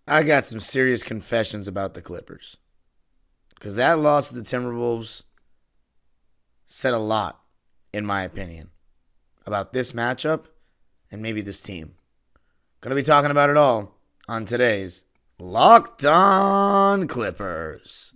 I got some serious confessions about the Clippers. Because that loss to the Timberwolves said a lot, in my opinion, about this matchup and maybe this team. Going to be talking about it all on today's Locked On Clippers.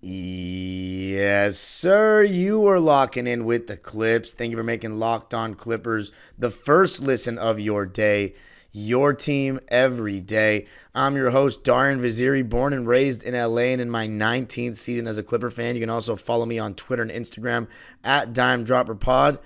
Yes, sir. You are locking in with the Clips. Thank you for making Locked On Clippers the first listen of your day. Your team every day. I'm your host, Darian Vaziri, born and raised in LA and in my 19th season as a Clipper fan. You can also follow me on Twitter and Instagram at DimeDropperPod.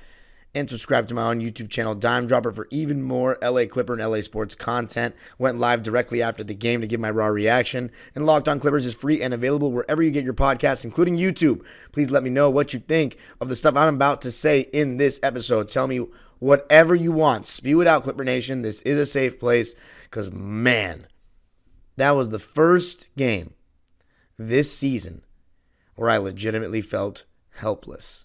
And subscribe to my own YouTube channel, Dime Dropper, for even more LA Clipper and LA sports content. Went live directly after the game to give my raw reaction. And Locked On Clippers is free and available wherever you get your podcasts, including YouTube. Please let me know what you think of the stuff I'm about to say in this episode. Tell me whatever you want. Spew it out, Clipper Nation. This is a safe place because, man, that was the first game this season where I legitimately felt helpless.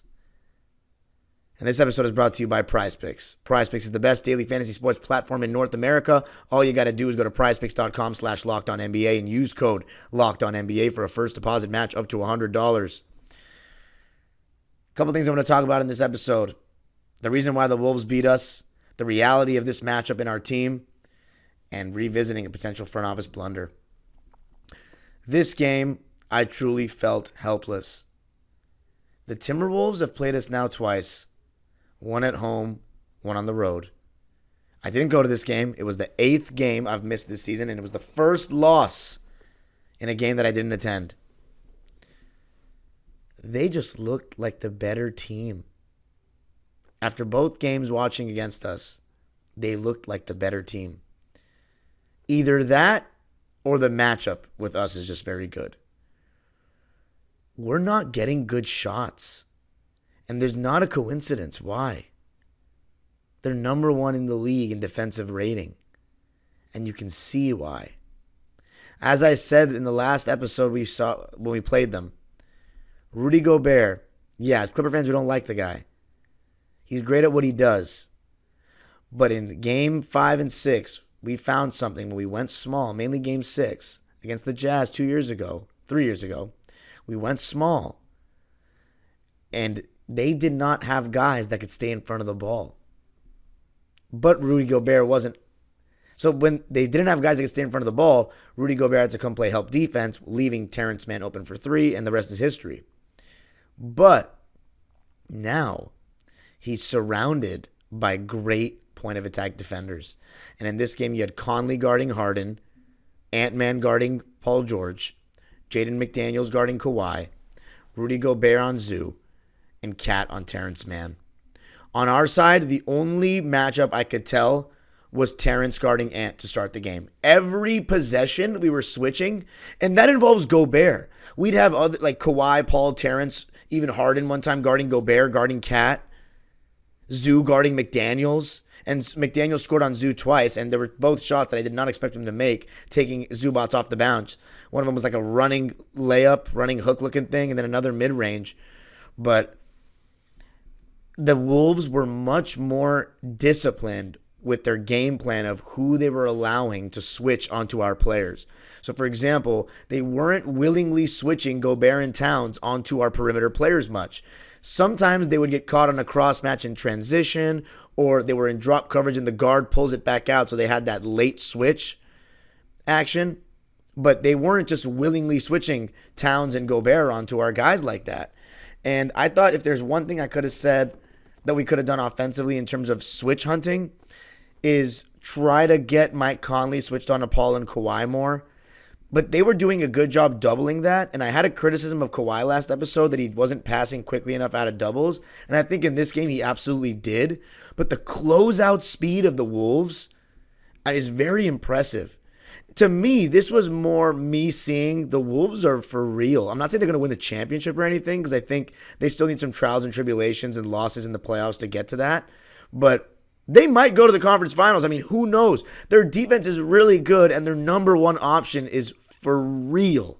And this episode is brought to you by PrizePicks. PrizePicks is the best daily fantasy sports platform in North America. All you got to do is go to prizepicks.com/LockedOnNBA and use code LockedOnNBA for a first deposit match up to $100. A couple things I want to talk about in this episode. The reason why the Wolves beat us, the reality of this matchup in our team, and revisiting a potential front office blunder. This game, I truly felt helpless. The Timberwolves have played us now twice. One at home, one on the road. I didn't go to this game. It was the 8th game I've missed this season, and it was the first loss in a game that I didn't attend. They just looked like the better team. After both games watching against us, they looked like the better team. Either that or the matchup with us is just very good. We're not getting good shots. And there's not a coincidence. Why? They're number 1 in the league in defensive rating. And you can see why. As I said in the last episode we saw when we played them, Rudy Gobert, as Clipper fans, we don't like the guy. He's great at what he does. But in game 5 and 6, we found something when we went small, mainly game 6, against the Jazz 3 years ago. We went small. And they did not have guys that could stay in front of the ball. But Rudy Gobert wasn't. So when they didn't have guys that could stay in front of the ball, Rudy Gobert had to come play help defense, leaving Terrence Mann open for 3, and the rest is history. But now he's surrounded by great point of attack defenders. And in this game, you had Conley guarding Harden, Ant-Man guarding Paul George, Jaden McDaniels guarding Kawhi, Rudy Gobert on Zoo, and Cat on Terrence Mann. On our side, the only matchup I could tell was Terrence guarding Ant to start the game. Every possession we were switching, and that involves Gobert. We'd have other like Kawhi, Paul, Terrence, even Harden one time guarding Gobert, guarding Cat, Zoo guarding McDaniels. And McDaniels scored on Zoo twice, and there were both shots that I did not expect him to make, taking Zubats off the bounce. One of them was like a running layup, running hook-looking thing, and then another mid-range. But the Wolves were much more disciplined with their game plan of who they were allowing to switch onto our players. So, for example, they weren't willingly switching Gobert and Towns onto our perimeter players much. Sometimes they would get caught on a cross match in transition, or they were in drop coverage and the guard pulls it back out, so they had that late switch action. But they weren't just willingly switching Towns and Gobert onto our guys like that. And I thought if there's one thing I could have said that we could have done offensively in terms of switch hunting is try to get Mike Conley switched on to Paul and Kawhi more. But they were doing a good job doubling that. And I had a criticism of Kawhi last episode that he wasn't passing quickly enough out of doubles. And I think in this game he absolutely did. But the closeout speed of the Wolves is very impressive. To me, this was more me seeing the Wolves are for real. I'm not saying they're going to win the championship or anything, because I think they still need some trials and tribulations and losses in the playoffs to get to that. But they might go to the conference finals. I mean, who knows? Their defense is really good, and their number one option is for real.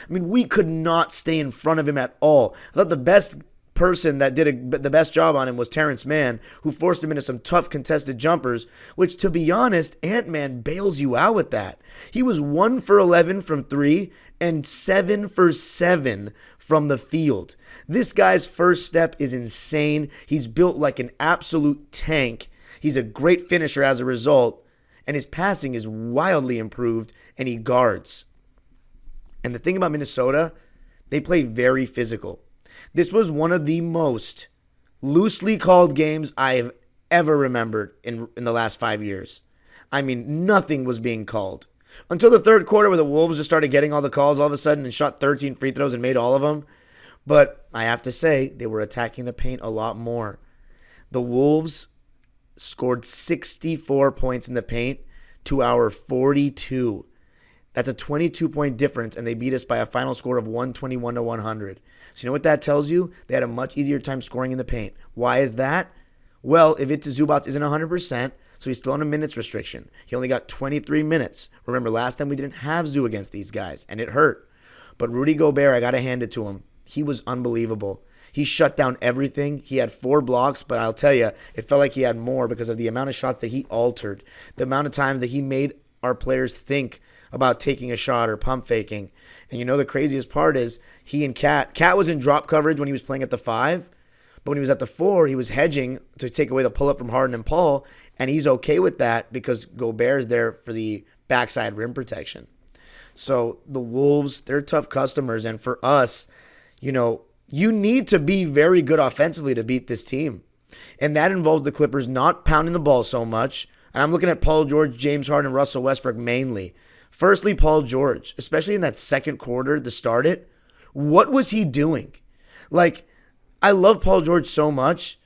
I mean, we could not stay in front of him at all. I thought the best person that did the best job on him was Terrence Mann, who forced him into some tough contested jumpers, which, to be honest, Ant-Man bails you out with that. He was 1 for 11 from 3 and 7 for 7 from the field. This guy's first step is insane. He's built like an absolute tank. He's a great finisher as a result, and his passing is wildly improved, and he guards. And the thing about Minnesota, they play very physical. This was one of the most loosely called games I have ever remembered in the last 5 years. I mean, nothing was being called. Until the third quarter, where the Wolves just started getting all the calls all of a sudden and shot 13 free throws and made all of them. But I have to say, they were attacking the paint a lot more. The Wolves scored 64 points in the paint to our 42. That's a 22-point difference, and they beat us by a final score of 121-100. So you know what that tells you? They had a much easier time scoring in the paint. Why is that? Well, if it's Zubats isn't 100%, so he's still on a minutes restriction. He only got 23 minutes. Remember, last time we didn't have Zoo against these guys, and it hurt. But Rudy Gobert, I got to hand it to him. He was unbelievable. He shut down everything. He had 4 blocks, but I'll tell you, it felt like he had more because of the amount of shots that he altered, the amount of times that he made our players think about taking a shot or pump faking. And you know the craziest part is he and Cat was in drop coverage when he was playing at the 5, but when he was at the 4, he was hedging to take away the pull-up from Harden and Paul, and he's okay with that because Gobert's there for the backside rim protection. So the Wolves, they're tough customers, and for us, you know, you need to be very good offensively to beat this team. And that involves the Clippers not pounding the ball so much. And I'm looking at Paul George, James Harden, and Russell Westbrook mainly. Firstly, Paul George, especially in that second quarter to start it. What was he doing? Like, I love Paul George so much,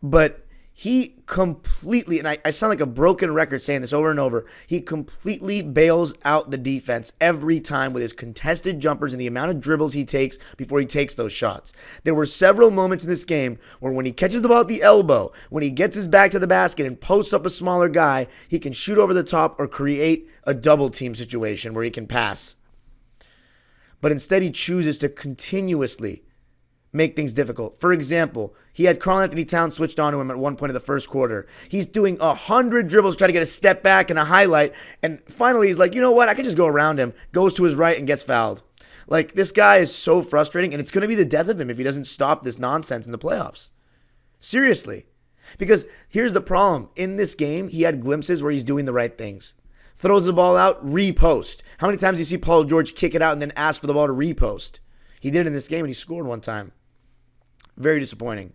but he completely, and I sound like a broken record saying this over and over, he completely bails out the defense every time with his contested jumpers and the amount of dribbles he takes before he takes those shots. There were several moments in this game where when he catches the ball at the elbow, when he gets his back to the basket and posts up a smaller guy, he can shoot over the top or create a double team situation where he can pass. But instead he chooses to continuously make things difficult. For example, he had Karl-Anthony Towns switched on to him at one point of the first quarter. He's doing 100 dribbles, trying to get a step back and a highlight, and finally he's like, you know what, I can just go around him, goes to his right and gets fouled. Like, this guy is so frustrating, and it's going to be the death of him if he doesn't stop this nonsense in the playoffs. Seriously. Because here's the problem. In this game, he had glimpses where he's doing the right things. Throws the ball out, repost. How many times do you see Paul George kick it out and then ask for the ball to repost? He did it in this game, and he scored one time. Very disappointing.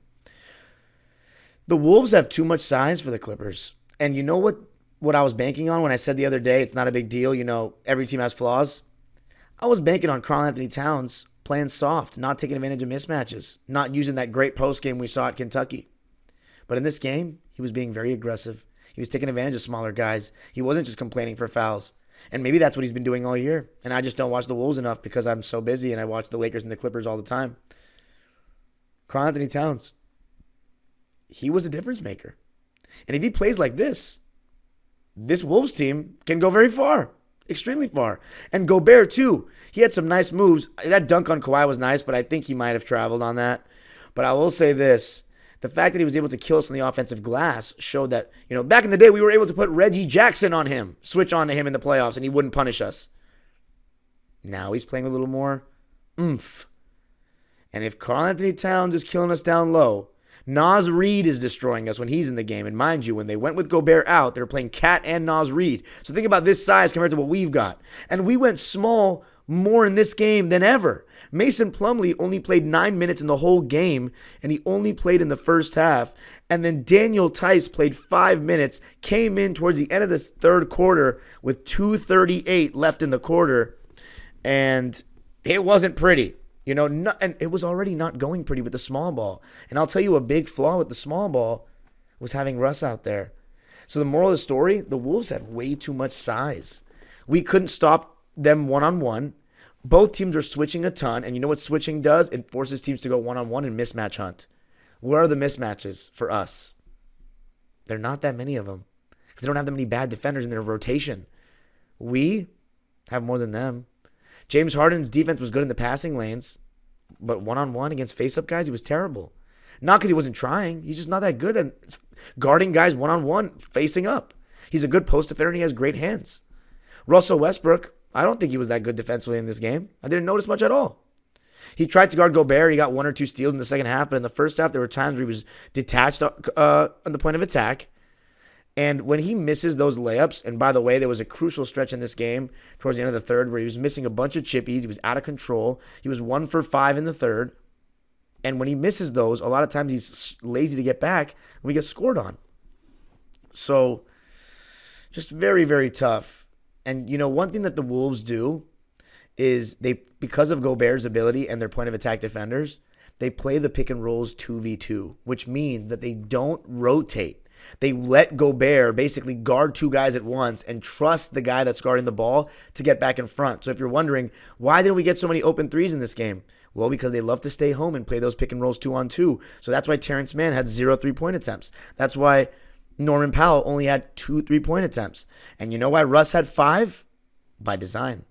The Wolves have too much size for the Clippers. And you know what I was banking on when I said the other day it's not a big deal, you know, every team has flaws? I was banking on Karl-Anthony Towns playing soft, not taking advantage of mismatches, not using that great post game we saw at Kentucky. But in this game, he was being very aggressive. He was taking advantage of smaller guys. He wasn't just complaining for fouls. And maybe that's what he's been doing all year. And I just don't watch the Wolves enough because I'm so busy and I watch the Lakers and the Clippers all the time. Karl-Anthony Towns, he was a difference maker. And if he plays like this Wolves team can go very far, extremely far. And Gobert, too, he had some nice moves. That dunk on Kawhi was nice, but I think he might have traveled on that. But I will say this. The fact that he was able to kill us on the offensive glass showed that, you know, back in the day, we were able to put Reggie Jackson on him, switch on to him in the playoffs, and he wouldn't punish us. Now he's playing a little more oomph. And if Karl-Anthony Towns is killing us down low, Naz Reid is destroying us when he's in the game. And mind you, when they went with Gobert out, they were playing Cat and Naz Reid. So think about this size compared to what we've got. And we went small more in this game than ever. Mason Plumlee only played 9 minutes in the whole game, and he only played in the first half. And then Daniel Tice played 5 minutes, came in towards the end of this third quarter with 2:38 left in the quarter, and it wasn't pretty. You know, and it was already not going pretty with the small ball. And I'll tell you a big flaw with the small ball was having Russ out there. So the moral of the story, the Wolves had way too much size. We couldn't stop them one-on-one. Both teams are switching a ton, and you know what switching does? It forces teams to go one-on-one and mismatch hunt. Where are the mismatches for us? There are not that many of them because they don't have that many bad defenders in their rotation. We have more than them. James Harden's defense was good in the passing lanes, but one-on-one against face-up guys, he was terrible. Not because he wasn't trying. He's just not that good at guarding guys one-on-one, facing up. He's a good post defender, and he has great hands. Russell Westbrook, I don't think he was that good defensively in this game. I didn't notice much at all. He tried to guard Gobert. He got 1 or 2 steals in the second half, but in the first half, there were times where he was detached on the point of attack. And when he misses those layups, and by the way, there was a crucial stretch in this game towards the end of the third where he was missing a bunch of chippies. He was out of control. He was 1 for 5 in the third. And when he misses those, a lot of times he's lazy to get back, and we get scored on. So, just very, very tough. And, you know, one thing that the Wolves do is because of Gobert's ability and their point of attack defenders, they play the pick and rolls 2v2, which means that they don't rotate. They let Gobert basically guard 2 guys at once and trust the guy that's guarding the ball to get back in front. So if you're wondering, why didn't we get so many open threes in this game? Well, because they love to stay home and play those pick and rolls 2-on-2. So that's why Terrence Mann had 0 3-point attempts. That's why Norman Powell only had 2 3-point attempts. And you know why Russ had 5? By design.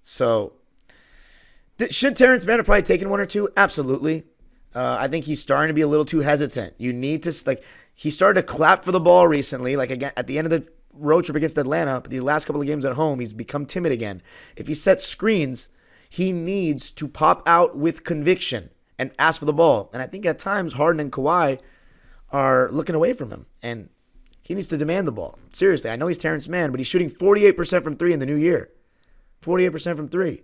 So, should Terrence Mann have probably taken 1 or 2? Absolutely. I think he's starting to be a little too hesitant. You need to, he started to clap for the ball recently, again, at the end of the road trip against Atlanta, but these last couple of games at home, he's become timid again. If he sets screens, he needs to pop out with conviction and ask for the ball. And I think at times, Harden and Kawhi are looking away from him, and he needs to demand the ball. Seriously, I know he's Terrence Mann, but he's shooting 48% from 3 in the new year. 48% from 3.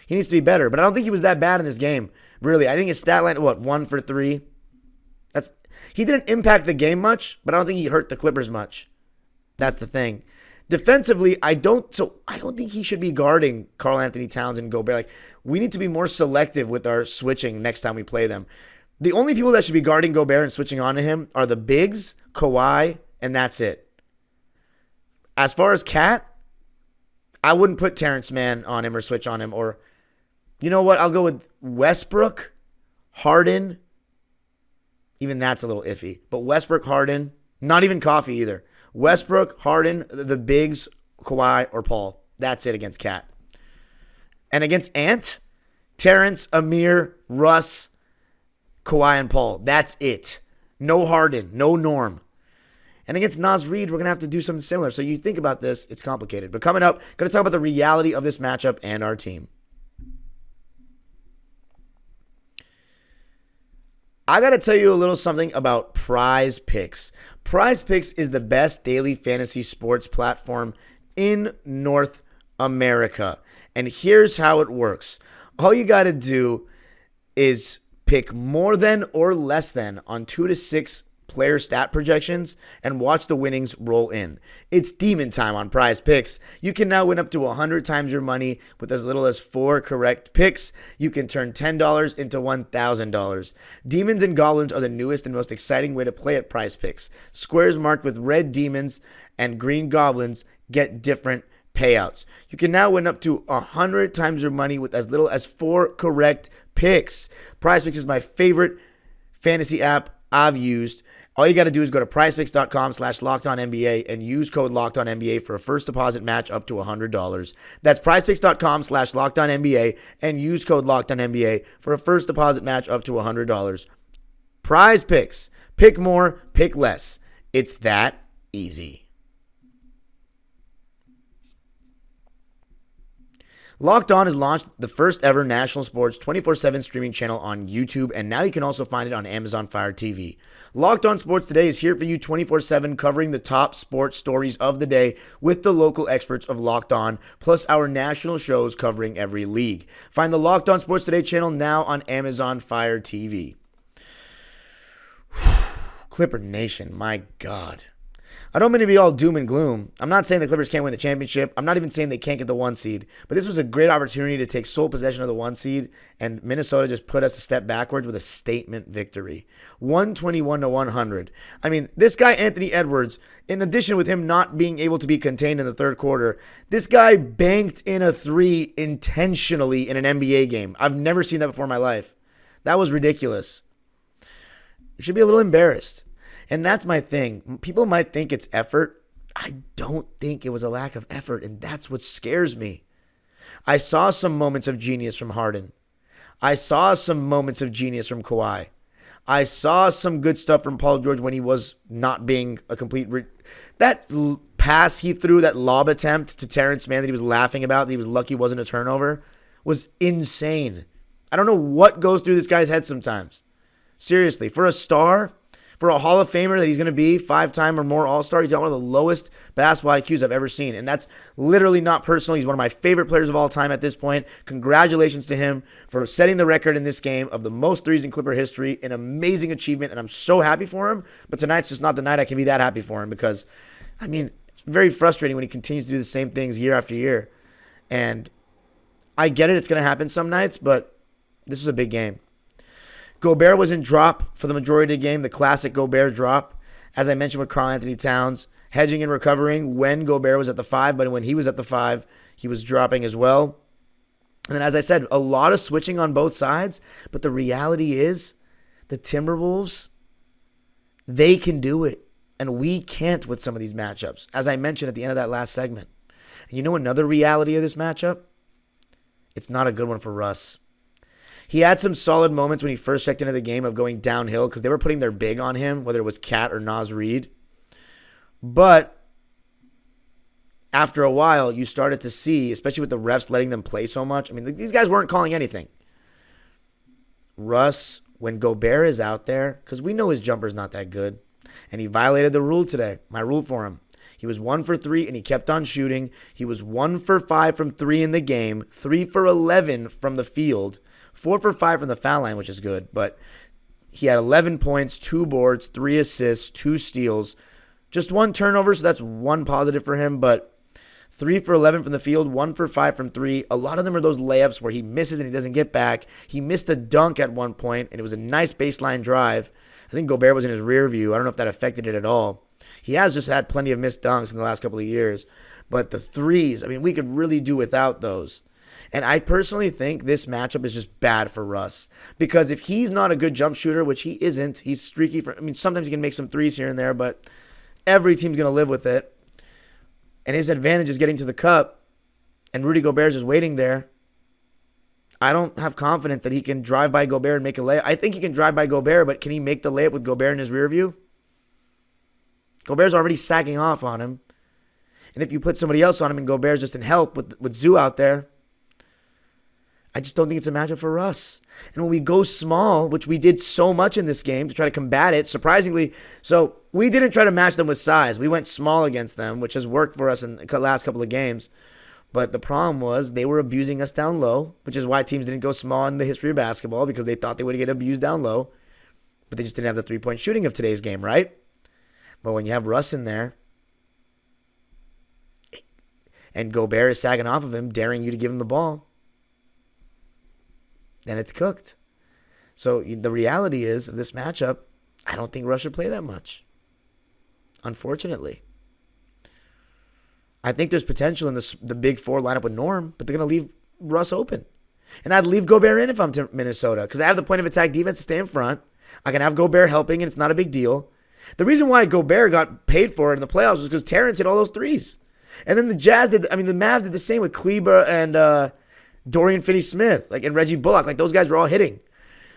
He needs to be better, but I don't think he was that bad in this game. Really, I think his stat line, 1 for 3? He didn't impact the game much, but I don't think he hurt the Clippers much. That's the thing. Defensively, I don't think he should be guarding Karl Anthony Towns and Gobert. We need to be more selective with our switching next time we play them. The only people that should be guarding Gobert and switching on to him are the bigs, Kawhi, and that's it. As far as Cat, I wouldn't put Terrence Mann on him or switch on him. Or, you know what? I'll go with Westbrook, Harden. Even that's a little iffy. But Westbrook, Harden, not even Coffee either. Westbrook, Harden, the bigs, Kawhi, or Paul. That's it against Cat. And against Ant, Terrence, Amir, Russ, Kawhi, and Paul. That's it. No Harden, no Norm. And against Naz Reid, we're going to have to do something similar. So you think about this, it's complicated. But coming up, going to talk about the reality of this matchup and our team. I got to tell you a little something about Prize Picks. Prize Picks is the best daily fantasy sports platform in North America. And here's how it works. All you got to do is pick more than or less than on 2 to 6 player stat projections and watch the winnings roll in. It's demon time on Prize Picks. You can now win up to 100 times your money with as little as 4 correct picks. You can turn $10 into $1,000. Demons and goblins are the newest and most exciting way to play at Prize Picks. Squares marked with red demons and green goblins get different payouts. You can now win up to 100 times your money with as little as 4 correct picks. Prize Picks is my favorite fantasy app I've used. All you got to do is go to prizepicks.com/LockedOnNBA and use code LockedOnNBA for a first deposit match up to $100. That's prizepicks.com/LockedOnNBA and use code LockedOnNBA for a first deposit match up to $100. Prize Picks. Pick more, pick less. It's that easy. Locked On has launched the first ever national sports 24/7 streaming channel on YouTube, and now you can also find it on Amazon Fire TV. Locked On Sports Today is here for you 24/7, covering the top sports stories of the day with the local experts of Locked On, plus our national shows covering every league. Find the Locked On Sports Today channel now on Amazon Fire TV. Clipper Nation, my God. I don't mean to be all doom and gloom. I'm not saying the Clippers can't win the championship. I'm not even saying they can't get the 1 seed. But this was a great opportunity to take sole possession of the 1 seed, and Minnesota just put us a step backwards with a statement victory. 121-100. I mean, this guy, Anthony Edwards, in addition with him not being able to be contained in the third quarter, this guy banked in a 3 intentionally in an NBA game. I've never seen that before in my life. That was ridiculous. You should be a little embarrassed. And that's my thing. People might think it's effort. I don't think it was a lack of effort, and that's what scares me. I saw some moments of genius from Harden. I saw some moments of genius from Kawhi. I saw some good stuff from Paul George when he was not being a complete... That pass he threw, that lob attempt to Terrence Mann that he was laughing about, that he was lucky wasn't a turnover, was insane. I don't know what goes through this guy's head sometimes. Seriously, for a star... For a Hall of Famer that he's going to be, 5-time or more All-Star, he's got one of the lowest basketball IQs I've ever seen. And that's literally not personal. He's one of my favorite players of all time at this point. Congratulations to him for setting the record in this game of the most threes in Clipper history. An amazing achievement, and I'm so happy for him. But tonight's just not the night I can be that happy for him because, I mean, it's very frustrating when he continues to do the same things year after year. And I get it. It's going to happen some nights, but this was a big game. Gobert was in drop for the majority of the game, the classic Gobert drop. As I mentioned with Karl-Anthony Towns, hedging and recovering when Gobert was at the 5, but when he was at the 5, he was dropping as well. And then, as I said, a lot of switching on both sides, but the reality is the Timberwolves, they can do it, and we can't with some of these matchups, as I mentioned at the end of that last segment. And you know another reality of this matchup? It's not a good one for Russ. He had some solid moments when he first checked into the game of going downhill because they were putting their big on him, whether it was Cat or Naz Reid. But after a while, you started to see, especially with the refs letting them play so much. I mean, these guys weren't calling anything. Russ, when Gobert is out there, because we know his jumper's not that good, and he violated the rule today, my rule for him. He was 1 for 3, and he kept on shooting. He was 1 for 5 from 3 in the game, 3 for 11 from the field, 4 for 5 from the foul line, which is good. But he had 11 points, 2 boards, 3 assists, 2 steals. Just 1 turnover, so that's 1 positive for him. But 3 for 11 from the field, 1 for 5 from 3. A lot of them are those layups where he misses and he doesn't get back. He missed a dunk at one point, and it was a nice baseline drive. I think Gobert was in his rear view. I don't know if that affected it at all. He has just had plenty of missed dunks in the last couple of years. But the threes, I mean, we could really do without those. And I personally think this matchup is just bad for Russ. Because if he's not a good jump shooter, which he isn't, he's streaky. Sometimes he can make some threes here and there, but every team's going to live with it. And his advantage is getting to the cup, and Rudy Gobert's just waiting there. I don't have confidence that he can drive by Gobert and make a layup. I think he can drive by Gobert, but can he make the layup with Gobert in his rear view? Gobert's already sagging off on him. And if you put somebody else on him and Gobert's just in help with Zoo out there, I just don't think it's a matchup for Russ. And when we go small, which we did so much in this game to try to combat it, surprisingly, so we didn't try to match them with size. We went small against them, which has worked for us in the last couple of games. But the problem was they were abusing us down low, which is why teams didn't go small in the history of basketball, because they thought they would get abused down low. But they just didn't have the three-point shooting of today's game, right? But when you have Russ in there, and Gobert is sagging off of him, daring you to give him the ball, then it's cooked. So the reality is of this matchup, I don't think Russ should play that much. Unfortunately. I think there's potential in the big 4 lineup with Norm, but they're going to leave Russ open. And I'd leave Gobert in if I'm Minnesota, because I have the point of attack defense to stay in front. I can have Gobert helping, and it's not a big deal. The reason why Gobert got paid for it in the playoffs was because Terrence hit all those threes. And then the Mavs did the same with Kleber and Dorian Finney-Smith, and Reggie Bullock. Those guys were all hitting.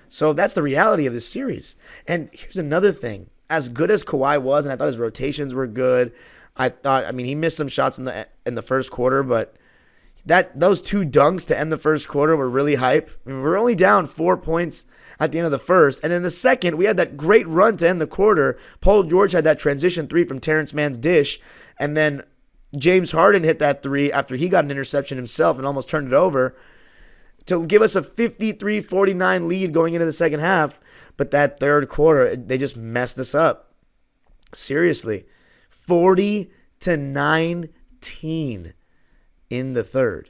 So that's the reality of this series. And here's another thing. As good as Kawhi was, and I thought his rotations were good, he missed some shots in the first quarter, but those 2 dunks to end the first quarter were really hype. We're only down 4 points at the end of the first. And in the second, we had that great run to end the quarter. Paul George had that transition 3 from Terrence Mann's dish. And then James Harden hit that 3 after he got an interception himself and almost turned it over to give us a 53-49 lead going into the second half. But that third quarter, they just messed us up. Seriously. 40-19 in the third.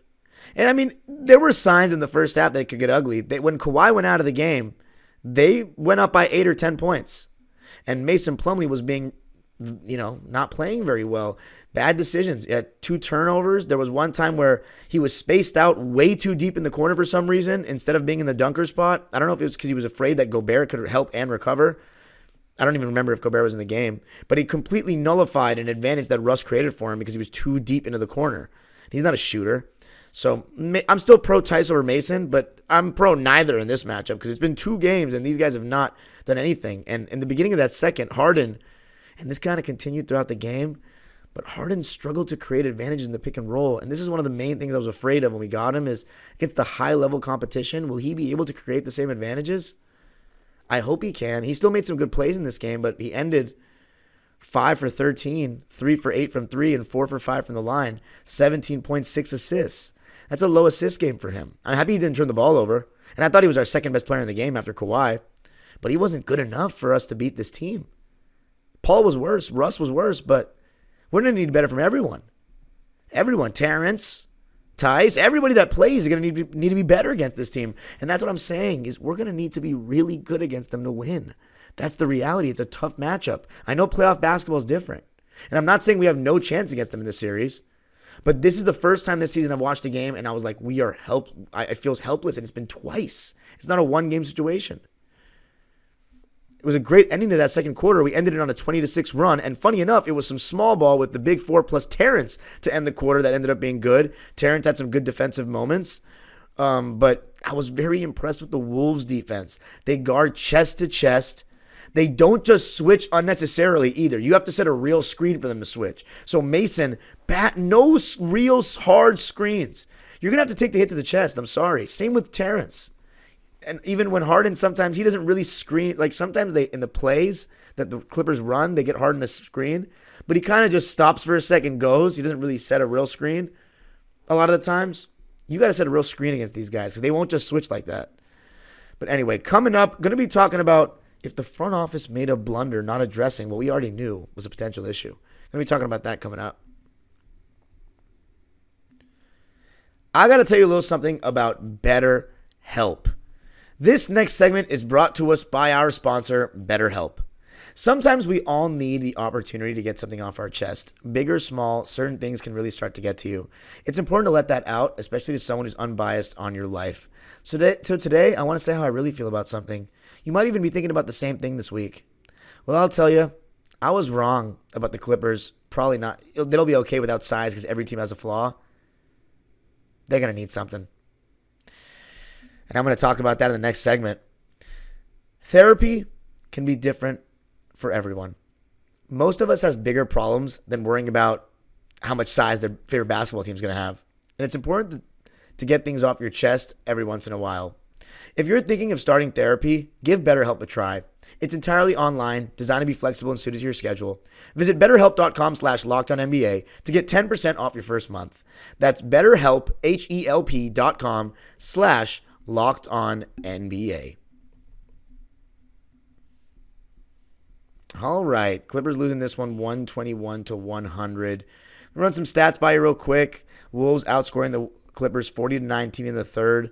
And I mean, there were signs in the first half that it could get ugly. When Kawhi went out of the game, they went up by 8 or 10 points. And Mason Plumlee was being, not playing very well. Bad decisions. He had 2 turnovers. There was one time where he was spaced out way too deep in the corner for some reason instead of being in the dunker spot. I don't know if it was because he was afraid that Gobert could help and recover. I don't even remember if Gobert was in the game. But he completely nullified an advantage that Russ created for him because he was too deep into the corner. He's not a shooter. So I'm still pro Tice over Mason, but I'm pro neither in this matchup because it's been 2 games and these guys have not done anything. And in the beginning of that second, Harden, and this kind of continued throughout the game, but Harden struggled to create advantages in the pick and roll. And this is one of the main things I was afraid of when we got him is against the high-level competition, will he be able to create the same advantages? I hope he can. He still made some good plays in this game, but he ended 5 for 13, 3 for 8 from 3, and 4 for 5 from the line, 17.6 assists. That's a low assist game for him. I'm happy he didn't turn the ball over. And I thought he was our second best player in the game after Kawhi. But he wasn't good enough for us to beat this team. Paul was worse. Russ was worse. But we're going to need better from everyone. Everyone. Terrence, Tice, everybody that plays is going to need to be better against this team. And that's what I'm saying is we're going to need to be really good against them to win. That's the reality. It's a tough matchup. I know playoff basketball is different. And I'm not saying we have no chance against them in this series. But this is the first time this season I've watched a game and I was like, it feels helpless, and it's been twice. It's not a one-game situation. It was a great ending to that second quarter. We ended it on a 20-6 run, and funny enough, it was some small ball with the big 4 plus Terrence to end the quarter that ended up being good. Terrence had some good defensive moments, but I was very impressed with the Wolves' defense. They guard chest to chest. They don't just switch unnecessarily either. You have to set a real screen for them to switch. So Mason, no real hard screens. You're going to have to take the hit to the chest. I'm sorry. Same with Terrence. And even when Harden, sometimes he doesn't really screen. Like sometimes in the plays that the Clippers run, they get Harden to screen. But he kind of just stops for a second, goes. He doesn't really set a real screen a lot of the times. You got to set a real screen against these guys because they won't just switch like that. But anyway, coming up, going to be talking about if the front office made a blunder not addressing what we already knew was a potential issue. Going to be talking about that coming up. I got to tell you a little something about BetterHelp. This next segment is brought to us by our sponsor, BetterHelp. Sometimes we all need the opportunity to get something off our chest. Big or small, certain things can really start to get to you. It's important to let that out, especially to someone who's unbiased on your life. So today, I want to say how I really feel about something. You might even be thinking about the same thing this week. Well, I'll tell you, I was wrong about the Clippers. Probably not. They'll be okay without size because every team has a flaw. They're going to need something. And I'm going to talk about that in the next segment. Therapy can be different for everyone. Most of us has bigger problems than worrying about how much size their favorite basketball team is going to have. And it's important to get things off your chest every once in a while. If you're thinking of starting therapy, give BetterHelp a try. It's entirely online, designed to be flexible and suited to your schedule. Visit BetterHelp.com/LockedOnNBA to get 10% off your first month. That's BetterHelp, HELP.com/LockedOnNBA. All right, Clippers losing this one 121-100. We'll run some stats by you real quick. Wolves outscoring the Clippers 40-19 in the third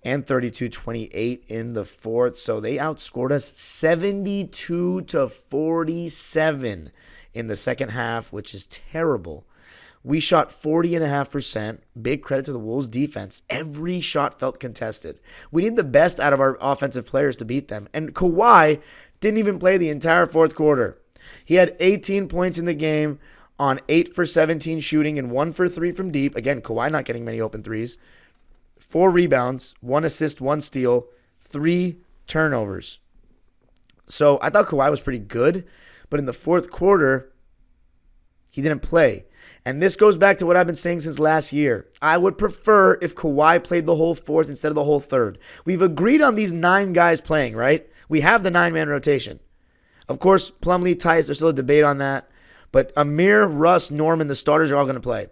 and 32-28 in the fourth. So they outscored us 72-47 in the second half, which is terrible. We shot 40.5%. Big credit to the Wolves defense. Every shot felt contested. We need the best out of our offensive players to beat them. And Kawhi didn't even play the entire fourth quarter. He had 18 points in the game on 8 for 17 shooting and 1 for 3 from deep. Again, Kawhi not getting many open threes. 4 rebounds, 1 assist, 1 steal, 3 turnovers. So I thought Kawhi was pretty good, but in the fourth quarter, he didn't play. And this goes back to what I've been saying since last year. I would prefer if Kawhi played the whole fourth instead of the whole third. We've agreed on these 9 guys playing, right? We have the 9-man rotation. Of course, Plumlee, Tice, there's still a debate on that. But Amir, Russ, Norman, the starters are all going to play.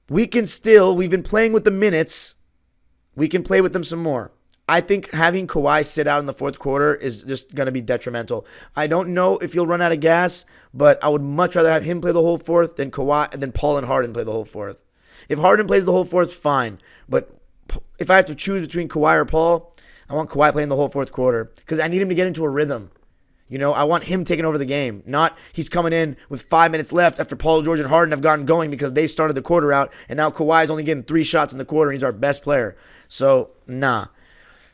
We've been playing with the minutes. We can play with them some more. I think having Kawhi sit out in the fourth quarter is just going to be detrimental. I don't know if he'll run out of gas, but I would much rather have him play the whole fourth than Paul and Harden play the whole fourth. If Harden plays the whole fourth, fine. But if I have to choose between Kawhi or Paul, I want Kawhi playing the whole fourth quarter because I need him to get into a rhythm. I want him taking over the game, not he's coming in with 5 minutes left after Paul George and Harden have gotten going because they started the quarter out, and now Kawhi's only getting 3 shots in the quarter, and he's our best player. So, nah.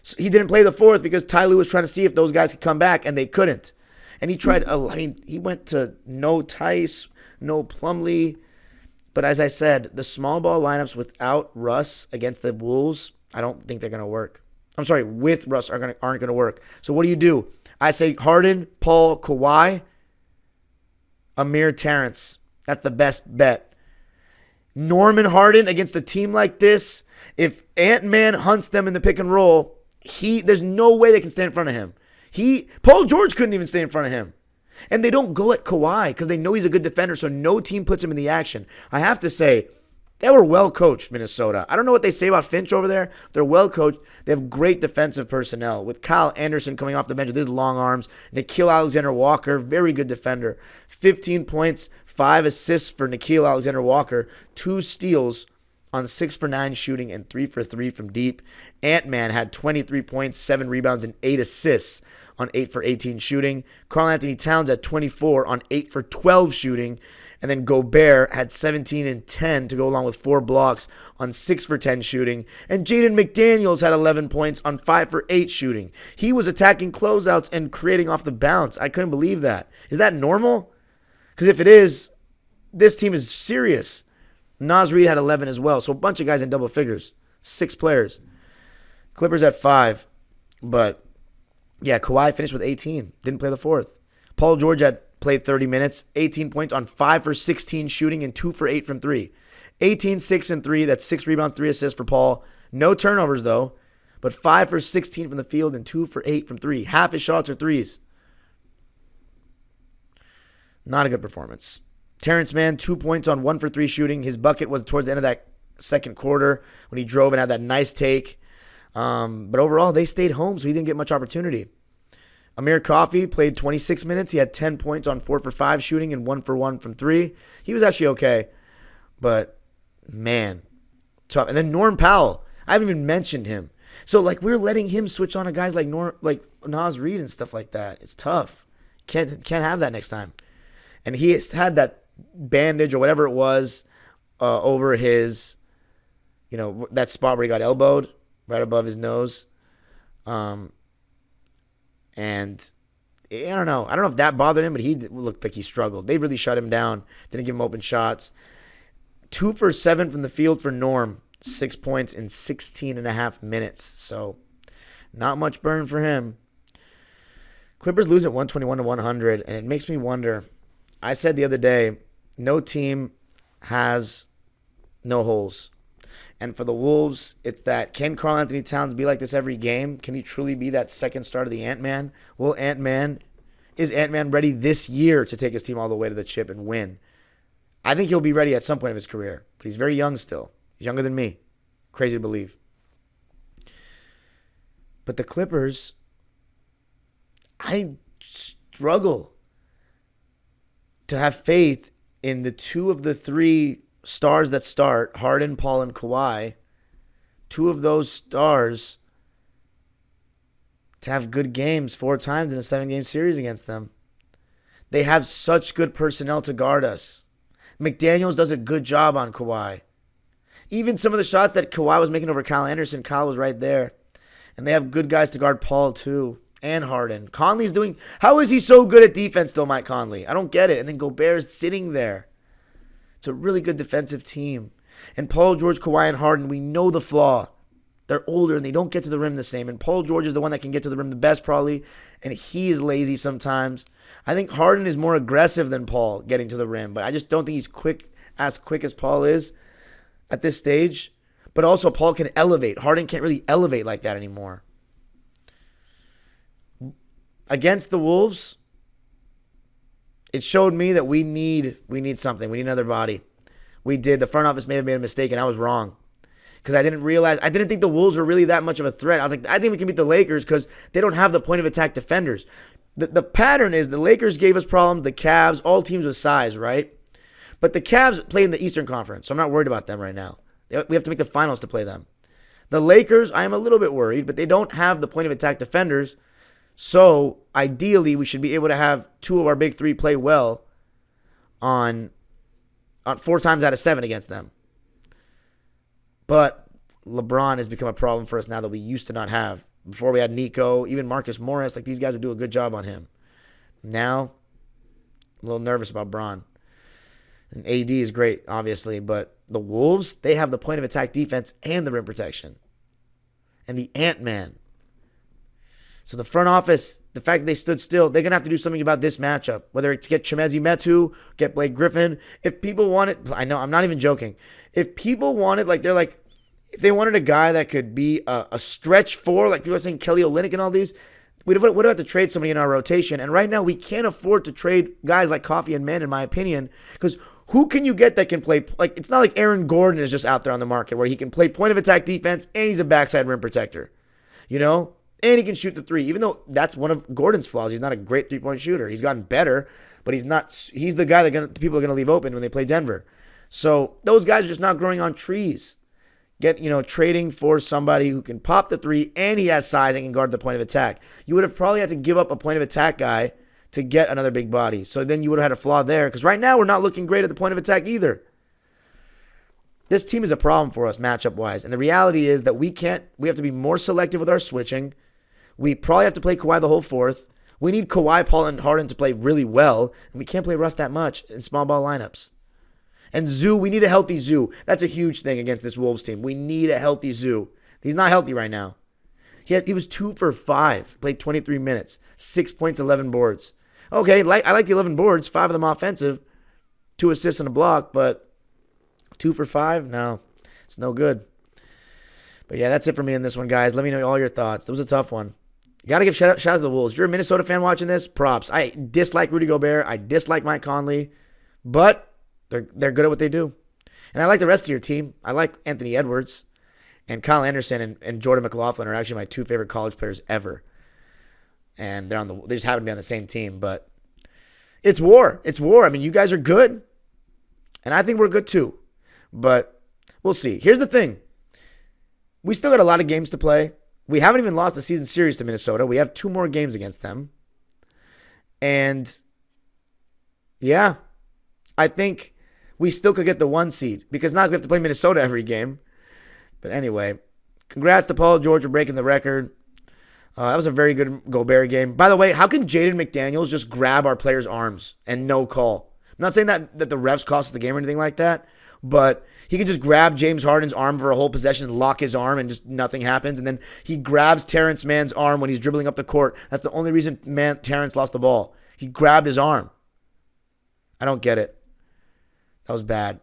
So he didn't play the fourth because Ty Lue was trying to see if those guys could come back, and they couldn't. And he tried, he went to no Tice, no Plumlee. But as I said, the small ball lineups without Russ against the Wolves, I don't think they're going to work. I'm sorry, with Russ aren't going to work. So what do? I say Harden, Paul, Kawhi, Amir, Terrence. That's the best bet. Norman Harden against a team like this, if Ant-Man hunts them in the pick and roll, there's no way they can stay in front of him. Paul George couldn't even stay in front of him. And they don't go at Kawhi because they know he's a good defender, so no team puts him in the action. I have to say, they were well coached, Minnesota. I don't know what they say about Finch over there. They're well coached. They have great defensive personnel with Kyle Anderson coming off the bench with his long arms. Nickeil Alexander-Walker, very good defender. 15 points, 5 assists for Nickeil Alexander-Walker, 2 steals on 6 for 9 shooting and 3 for 3 from deep. Ant-Man had 23 points, 7 rebounds, and 8 assists on 8 for 18 shooting. Karl-Anthony Towns had 24 on 8 for 12 shooting. And then Gobert had 17 and 10 to go along with 4 blocks on 6 for 10 shooting. And Jaden McDaniels had 11 points on 5 for 8 shooting. He was attacking closeouts and creating off the bounce. I couldn't believe that. Is that normal? Because if it is, this team is serious. Naz Reid had 11 as well. So a bunch of guys in double figures. 6 players. Clippers at 5. But, yeah, Kawhi finished with 18. Didn't play the fourth. Paul George played 30 minutes, 18 points on 5 for 16 shooting and 2 for 8 from 3. 18, 6, and 3. That's 6 rebounds, 3 assists for Paul. No turnovers, though, but 5 for 16 from the field and 2 for 8 from 3. Half his shots are threes. Not a good performance. Terrence Mann, 2 points on 1 for 3 shooting. His bucket was towards the end of that second quarter when he drove and had that nice take. But overall, they stayed home, so he didn't get much opportunity. Amir Coffey played 26 minutes. He had 10 points on 4 for 5 shooting and 1 for 1 from 3. He was actually okay. But, man, tough. And then Norm Powell. I haven't even mentioned him. So, we're letting him switch on to guys like Naz Reid and stuff like that. It's tough. Can't have that next time. And he has had that bandage or whatever it was over his, that spot where he got elbowed right above his nose. And I don't know. I don't know if that bothered him, but he looked like he struggled. They really shut him down. Didn't give him open shots. 2 for 7 from the field for Norm. 6 points in 16 and a half minutes. So not much burn for him. Clippers lose at 121-100, and it makes me wonder. I said the other day, no team has no holes. And for the Wolves, it's that, can Karl-Anthony Towns be like this every game? Can he truly be that second star to the Ant-Man? Is Ant-Man ready this year to take his team all the way to the chip and win? I think he'll be ready at some point of his career. But he's very young still. He's younger than me. Crazy to believe. But the Clippers, I struggle to have faith in the 2 of the 3 stars that start, Harden, Paul, and Kawhi, 2 of those stars to have good games 4 times in a 7-game series against them. They have such good personnel to guard us. McDaniels does a good job on Kawhi. Even some of the shots that Kawhi was making over Kyle Anderson, Kyle was right there. And they have good guys to guard Paul too, and Harden. Conley's doing, how is he so good at defense though, Mike Conley? I don't get it. And then Gobert's sitting there. It's a really good defensive team. And Paul George, Kawhi, and Harden, we know the flaw. They're older and they don't get to the rim the same. And Paul George is the one that can get to the rim the best probably. And he is lazy sometimes. I think Harden is more aggressive than Paul getting to the rim. But I just don't think he's quick as Paul is at this stage. But also Paul can elevate. Harden can't really elevate like that anymore. Against the Wolves, it showed me that we need something. We need another body. We did. The front office may have made a mistake, and I was wrong. because I didn't think the Wolves were really that much of a threat. I was like, I think we can beat the Lakers because they don't have the point of attack defenders. The pattern is the Lakers gave us problems, the Cavs, all teams with size, right? But the Cavs play in the Eastern Conference, so I'm not worried about them right now. We have to make the finals to play them. The Lakers, I am a little bit worried, but they don't have the point of attack defenders. So ideally, we should be able to have two of our big three play well on 4 times out of 7 against them. But LeBron has become a problem for us now that we used to not have. Before we had Nico, even Marcus Morris, like these guys would do a good job on him. Now, I'm a little nervous about Bron. And AD is great, obviously, but the Wolves, they have the point of attack defense and the rim protection. And the Ant-Man. So the front office, the fact that they stood still, they're going to have to do something about this matchup. Whether it's get Chimezie Metu, get Blake Griffin. If people want it, I know, I'm not even joking. If people wanted, if they wanted a guy that could be a stretch 4, like people are saying Kelly Olynyk and all these, we'd have to trade somebody in our rotation. And right now, we can't afford to trade guys like Coffey and Men, in my opinion, because who can you get that can play? Like, it's not like Aaron Gordon is just out there on the market where he can play point of attack defense and he's a backside rim protector, and he can shoot the 3, even though that's one of Gordon's flaws. He's not a great 3-point shooter. He's gotten better, but he's the guy that people are going to leave open when they play Denver. So those guys are just not growing on trees. Trading for somebody who can pop the 3 and he has size and can guard the point of attack. You would have probably had to give up a point of attack guy to get another big body. So then you would have had a flaw there, because right now we're not looking great at the point of attack either. This team is a problem for us matchup-wise. And the reality is that we have to be more selective with our switching. We probably have to play Kawhi the whole 4th. We need Kawhi, Paul, and Harden to play really well. And we can't play Russ that much in small ball lineups. And Zoo, we need a healthy Zoo. That's a huge thing against this Wolves team. We need a healthy Zoo. He's not healthy right now. He was 2 for 5, played 23 minutes, 6 points, 11 boards. Okay, I like the 11 boards, 5 of them offensive, 2 assists and a block, but 2 for 5? No, it's no good. But yeah, that's it for me in this one, guys. Let me know all your thoughts. That was a tough one. You got to give shout outs to the Wolves. If you're a Minnesota fan watching this, props. I dislike Rudy Gobert. I dislike Mike Conley, but they're good at what they do. And I like the rest of your team. I like Anthony Edwards, and Kyle Anderson and Jordan McLaughlin are actually my 2 favorite college players ever. And they just happen to be on the same team, but it's war. It's war. I mean, you guys are good, and I think we're good too. But we'll see. Here's the thing. We still got a lot of games to play. We haven't even lost the season series to Minnesota. We have 2 more games against them. And yeah, I think we still could get the 1 seed, because now we have to play Minnesota every game. But anyway, congrats to Paul George for breaking the record. That was a very good Gobert game. By the way, how can Jaden McDaniels just grab our players' arms and no call? I'm not saying that the refs cost us the game or anything like that, but he can just grab James Harden's arm for a whole possession and lock his arm and just nothing happens. And then he grabs Terrence Mann's arm when he's dribbling up the court. That's the only reason Terrence lost the ball. He grabbed his arm. I don't get it. That was bad.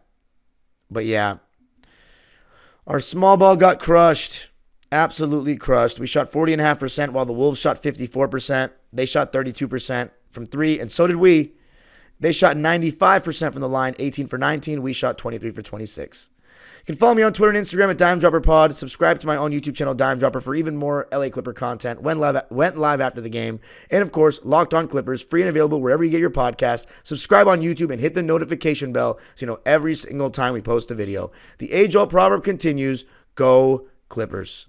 But yeah, our small ball got crushed. Absolutely crushed. We shot 40.5% while the Wolves shot 54%. They shot 32% from 3, and so did we. They shot 95% from the line, 18 for 19. We shot 23 for 26. You can follow me on Twitter and Instagram at DimeDropperPod. Subscribe to my own YouTube channel, Dime Dropper, for even more LA Clipper content. Went live after the game. And, of course, Locked On Clippers, free and available wherever you get your podcasts. Subscribe on YouTube and hit the notification bell so you know every single time we post a video. The age-old proverb continues, go Clippers.